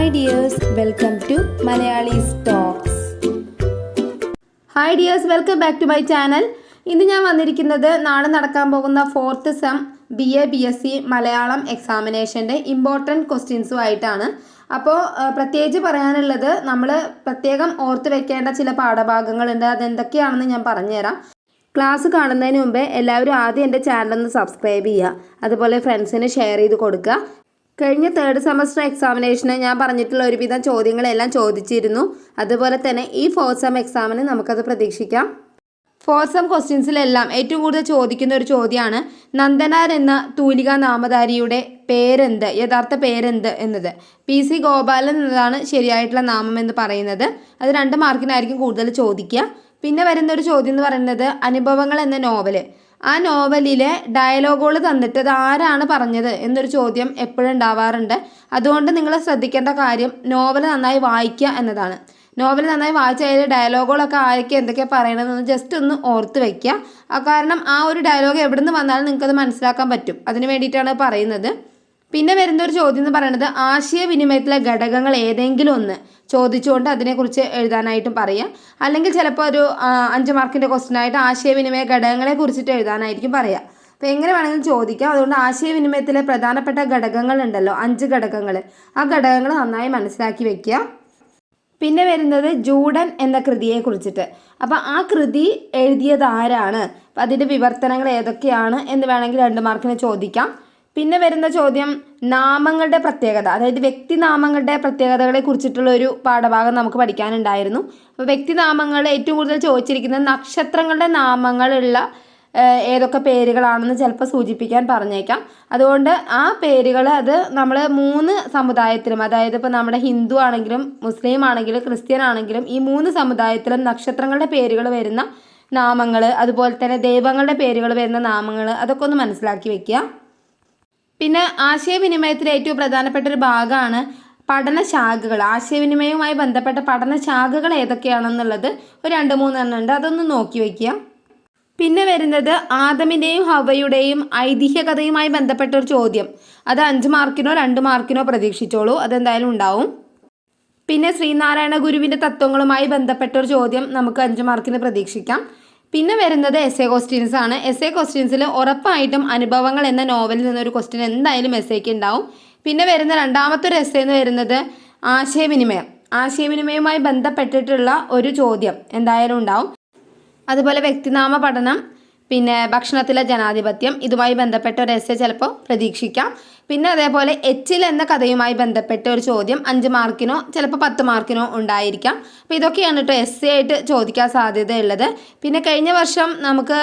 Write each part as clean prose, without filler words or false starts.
Hi dears, welcome to Malayali's Talks. Hi dears, welcome back to my channel. ഇന്ന് ഞാൻ വന്നിരിക്കുന്നത് നാളെ നടക്കാൻ പോകുന്ന 4th sem BA BSc Malayalam എക്സാമിനേഷൻ്റെ ഇമ്പോർട്ടൻറ്റ് ക്വസ്റ്റ്യൻസുമായിട്ടാണ്. അപ്പോൾ പ്രത്യേകിച്ച് പറയാനുള്ളത് നമ്മൾ പ്രത്യേകം ഓർത്ത് വെക്കേണ്ട ചില പാഠഭാഗങ്ങളുണ്ട്. അതെന്തൊക്കെയാണെന്ന് ഞാൻ പറഞ്ഞുതരാം. ക്ലാസ് കാണുന്നതിന് മുമ്പേ എല്ലാവരും ആദ്യം എൻ്റെ ചാനലൊന്ന് സബ്സ്ക്രൈബ് ചെയ്യുക, അതുപോലെ ഫ്രണ്ട്സിന് ഷെയർ ചെയ്ത് കൊടുക്കുക. കഴിഞ്ഞ 3rd സെമസ്റ്റർ എക്സാമിനേഷന് ഞാൻ പറഞ്ഞിട്ടുള്ള ഒരുവിധം ചോദ്യങ്ങളെല്ലാം ചോദിച്ചിരുന്നു. അതുപോലെ തന്നെ ഈ 4th സെം എക്സാമിന് നമുക്കത് പ്രതീക്ഷിക്കാം. 4th സെം ക്വസ്റ്റ്യൻസിലെല്ലാം ഏറ്റവും കൂടുതൽ ചോദിക്കുന്ന ഒരു ചോദ്യമാണ് നന്ദനാർ എന്ന തൂലിക നാമധാരിയുടെ പേരെന്ത്, യഥാർത്ഥ പേരെന്ത് എന്നത്. PC ഗോപാലൻ എന്നതാണ് ശരിയായിട്ടുള്ള നാമം എന്ന് പറയുന്നത്. അത് 2 മാർക്കിനായിരിക്കും കൂടുതൽ ചോദിക്കുക. പിന്നെ വരുന്നൊരു ചോദ്യം എന്ന് പറയുന്നത് അനുഭവങ്ങൾ എന്ന നോവല്. ആ നോവലിലെ ഡയലോഗുകൾ തന്നിട്ട് അത് ആരാണ് പറഞ്ഞത് എന്നൊരു ചോദ്യം എപ്പോഴും ഉണ്ടാവാറുണ്ട്. അതുകൊണ്ട് നിങ്ങൾ ശ്രദ്ധിക്കേണ്ട കാര്യം നോവൽ നന്നായി വായിക്കുക എന്നതാണ്. നോവൽ നന്നായി വായിച്ച അതിൽ ഡയലോഗുകളൊക്കെ ആരൊക്കെ എന്തൊക്കെയാണ് പറയണതെന്ന് ജസ്റ്റ് ഒന്ന് ഓർത്ത് വയ്ക്കുക. കാരണം ആ ഒരു ഡയലോഗ് എവിടെ നിന്ന് വന്നാലും നിങ്ങൾക്കത് മനസ്സിലാക്കാൻ പറ്റും. അതിന് വേണ്ടിയിട്ടാണ് പറയുന്നത്. പിന്നെ വരുന്നൊരു ചോദ്യം എന്ന് പറയുന്നത് ആശയവിനിമയത്തിലെ ഘടകങ്ങൾ ഏതെങ്കിലും ഒന്ന് ചോദിച്ചുകൊണ്ട് അതിനെക്കുറിച്ച് എഴുതാനായിട്ടും പറയുക. അല്ലെങ്കിൽ ചിലപ്പോൾ ഒരു 5 മാർക്കിൻ്റെ ക്വസ്റ്റ്യനായിട്ട് ആശയവിനിമയ ഘടകങ്ങളെ കുറിച്ചിട്ട് എഴുതാനായിരിക്കും പറയുക. അപ്പോൾ എങ്ങനെ വേണമെങ്കിലും ചോദിക്കാം. അതുകൊണ്ട് ആശയവിനിമയത്തിലെ പ്രധാനപ്പെട്ട ഘടകങ്ങളുണ്ടല്ലോ, 5 ഘടകങ്ങൾ, ആ ഘടകങ്ങൾ നന്നായി മനസ്സിലാക്കി വെക്കുക. പിന്നെ വരുന്നത് ജൂഡൻ എന്ന കൃതിയെ കുറിച്ചിട്ട്. അപ്പോൾ ആ കൃതി എഴുതിയത് ആരാണ്, അപ്പോൾ അതിൻ്റെ വിവർത്തനങ്ങൾ ഏതൊക്കെയാണ് എന്ന് വേണമെങ്കിൽ 2 മാർക്കിന് ചോദിക്കാം. പിന്നെ വരുന്ന ചോദ്യം നാമങ്ങളുടെ പ്രത്യേകത, അതായത് വ്യക്തിനാമങ്ങളുടെ പ്രത്യേകതകളെ കുറിച്ചിട്ടുള്ള ഒരു പാഠഭാഗം നമുക്ക് പഠിക്കാനുണ്ടായിരുന്നു. അപ്പോൾ വ്യക്തിനാമങ്ങൾ ഏറ്റവും കൂടുതൽ ചോദിച്ചിരിക്കുന്നത് നക്ഷത്രങ്ങളുടെ നാമങ്ങളുള്ള ഏതൊക്കെ പേരുകളാണെന്ന് ചിലപ്പോൾ സൂചിപ്പിക്കാൻ പറഞ്ഞേക്കാം. അതുകൊണ്ട് ആ പേരുകൾ അത് നമ്മൾ 3 സമുദായത്തിലും, അതായത് ഇപ്പോൾ നമ്മുടെ ഹിന്ദു ആണെങ്കിലും മുസ്ലിം ആണെങ്കിലും ക്രിസ്ത്യൻ ആണെങ്കിലും ഈ 3 സമുദായത്തിലും നക്ഷത്രങ്ങളുടെ പേരുകൾ വരുന്ന നാമങ്ങൾ, അതുപോലെ തന്നെ ദൈവങ്ങളുടെ പേരുകൾ വരുന്ന നാമങ്ങൾ, അതൊക്കെ ഒന്ന് മനസ്സിലാക്കി വെക്കുക. പിന്നെ ആശയവിനിമയത്തിലെ ഏറ്റവും പ്രധാനപ്പെട്ട ഒരു ഭാഗമാണ് പഠനശാഖകൾ. ആശയവിനിമയവുമായി ബന്ധപ്പെട്ട പഠനശാഖകൾ ഏതൊക്കെയാണെന്നുള്ളത് ഒരു 2-3 എണ്ണം ഉണ്ട്, അതൊന്ന് നോക്കി വയ്ക്കുക. പിന്നെ വരുന്നത് ആദമിൻ്റെയും ഹവയുടെയും ഐതിഹ്യകഥയുമായി ബന്ധപ്പെട്ട ഒരു ചോദ്യം. അത് 5 മാർക്കിനോ 2 മാർക്കിനോ പ്രതീക്ഷിച്ചോളൂ, അതെന്തായാലും ഉണ്ടാവും. പിന്നെ ശ്രീനാരായണ ഗുരുവിൻ്റെ തത്വങ്ങളുമായി ബന്ധപ്പെട്ട ഒരു ചോദ്യം നമുക്ക് 5 മാർക്കിന് പ്രതീക്ഷിക്കാം. പിന്നെ വരുന്നത് എസ്സേ ക്വസ്റ്റ്യൻസ് ആണ്. എസ്സേ ക്വസ്റ്റ്യൻസിൽ ഉറപ്പായിട്ടും അനുഭവങ്ങൾ എന്ന നോവലിൽ നിന്നൊരു ക്വസ്റ്റ്യൻ എന്തായാലും എസ്സേക്ക് ഉണ്ടാവും. പിന്നെ വരുന്ന രണ്ടാമത്തെ ഒരു എസ്സേ എന്ന് വരുന്നത് ആശയവിനിമയവുമായി ബന്ധപ്പെട്ടിട്ടുള്ള ഒരു ചോദ്യം എന്തായാലും ഉണ്ടാവും. അതുപോലെ വ്യക്തിനാമ പഠനം, പിന്നെ ഭക്ഷണത്തിലെ ജനാധിപത്യം, ഇതുമായി ബന്ധപ്പെട്ട ഒരു എസ്സേ ചിലപ്പോൾ പ്രതീക്ഷിക്കാം. പിന്നെ അതേപോലെ എച്ചിൽ എന്ന കഥയുമായി ബന്ധപ്പെട്ട ഒരു ചോദ്യം 5 മാർക്കിനോ ചിലപ്പോൾ 10 മാർക്കിനോ ഉണ്ടായിരിക്കാം. അപ്പോൾ ഇതൊക്കെയാണ് കേട്ടോ എസ്സേ ആയിട്ട് ചോദിക്കാൻ സാധ്യതയുള്ളത്. പിന്നെ കഴിഞ്ഞ വർഷം നമുക്ക്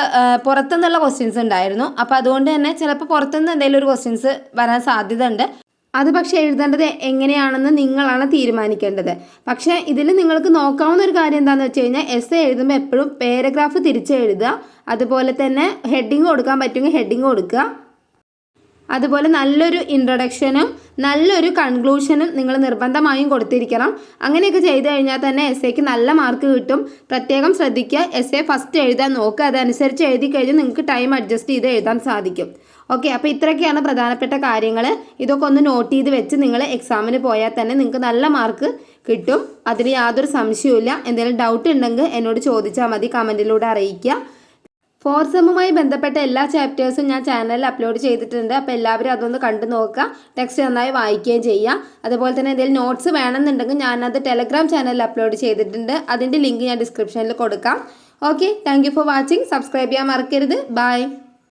പുറത്തുനിന്നുള്ള ക്വസ്റ്റ്യൻസ് ഉണ്ടായിരുന്നു. അപ്പോൾ അതുകൊണ്ട് തന്നെ ചിലപ്പോൾ പുറത്തുനിന്ന് എന്തെങ്കിലും ഒരു ക്വസ്റ്റ്യൻസ് വരാൻ സാധ്യത ഉണ്ട്. അത് പക്ഷേ എഴുതേണ്ടത് എങ്ങനെയാണെന്ന് നിങ്ങളാണ് തീരുമാനിക്കേണ്ടത്. പക്ഷേ ഇതിൽ നിങ്ങൾക്ക് നോക്കാവുന്ന ഒരു കാര്യം എന്താണെന്ന് വെച്ച് കഴിഞ്ഞാൽ എസ്സേ എഴുതുമ്പോൾ എപ്പോഴും പാരഗ്രാഫ് തിരിച്ച് എഴുതുക. അതുപോലെ തന്നെ ഹെഡിങ് കൊടുക്കാൻ പറ്റുമെങ്കിൽ ഹെഡിങ് കൊടുക്കുക. അതുപോലെ നല്ലൊരു ഇൻട്രൊഡക്ഷനും നല്ലൊരു കൺക്ലൂഷനും നിങ്ങൾ നിർബന്ധമായും കൊടുത്തിരിക്കണം. അങ്ങനെയൊക്കെ ചെയ്തു കഴിഞ്ഞാൽ തന്നെ എസ്സേക്ക് നല്ല മാർക്ക് കിട്ടും. പ്രത്യേകം ശ്രദ്ധിക്കുക, എസ്സേ ഫസ്റ്റ് എഴുതാൻ നോക്കുക. അതനുസരിച്ച് എഴുതി കഴിഞ്ഞാൽ നിങ്ങൾക്ക് ടൈം അഡ്ജസ്റ്റ് ചെയ്ത് എഴുതാൻ സാധിക്കും. ഓക്കെ, അപ്പോൾ ഇത്രയൊക്കെയാണ് പ്രധാനപ്പെട്ട കാര്യങ്ങൾ. ഇതൊക്കെ ഒന്ന് നോട്ട് ചെയ്ത് വെച്ച് നിങ്ങൾ എക്സാമിന് പോയാൽ തന്നെ നിങ്ങൾക്ക് നല്ല മാർക്ക് കിട്ടും. അതിന് യാതൊരു സംശയവുമില്ല. എന്തെങ്കിലും ഡൗട്ട് ഉണ്ടെങ്കിൽ എന്നോട് ചോദിച്ചാൽ മതി, കമൻറ്റിലൂടെ അറിയിക്കുക. 4th സെമ്മുമായി ബന്ധപ്പെട്ട എല്ലാ ചാപ്റ്റേഴ്സും ഞാൻ ചാനലിൽ അപ്ലോഡ് ചെയ്തിട്ടുണ്ട്. അപ്പോൾ എല്ലാവരും അതൊന്ന് കണ്ടു നോക്കുക, ടെക്സ്റ്റ് നന്നായി വായിക്കുകയും ചെയ്യുക. അതുപോലെ തന്നെ എന്തെങ്കിലും നോട്ട്സ് വേണമെന്നുണ്ടെങ്കിൽ ഞാനത് ടെലഗ്രാം ചാനലിൽ അപ്ലോഡ് ചെയ്തിട്ടുണ്ട്. അതിൻ്റെ ലിങ്ക് ഞാൻ ഡിസ്ക്രിപ്ഷനിൽ കൊടുക്കാം. Okay, thank you for watching. Subscribe ചെയ്യാൻ മറക്കരുത്. ബൈ.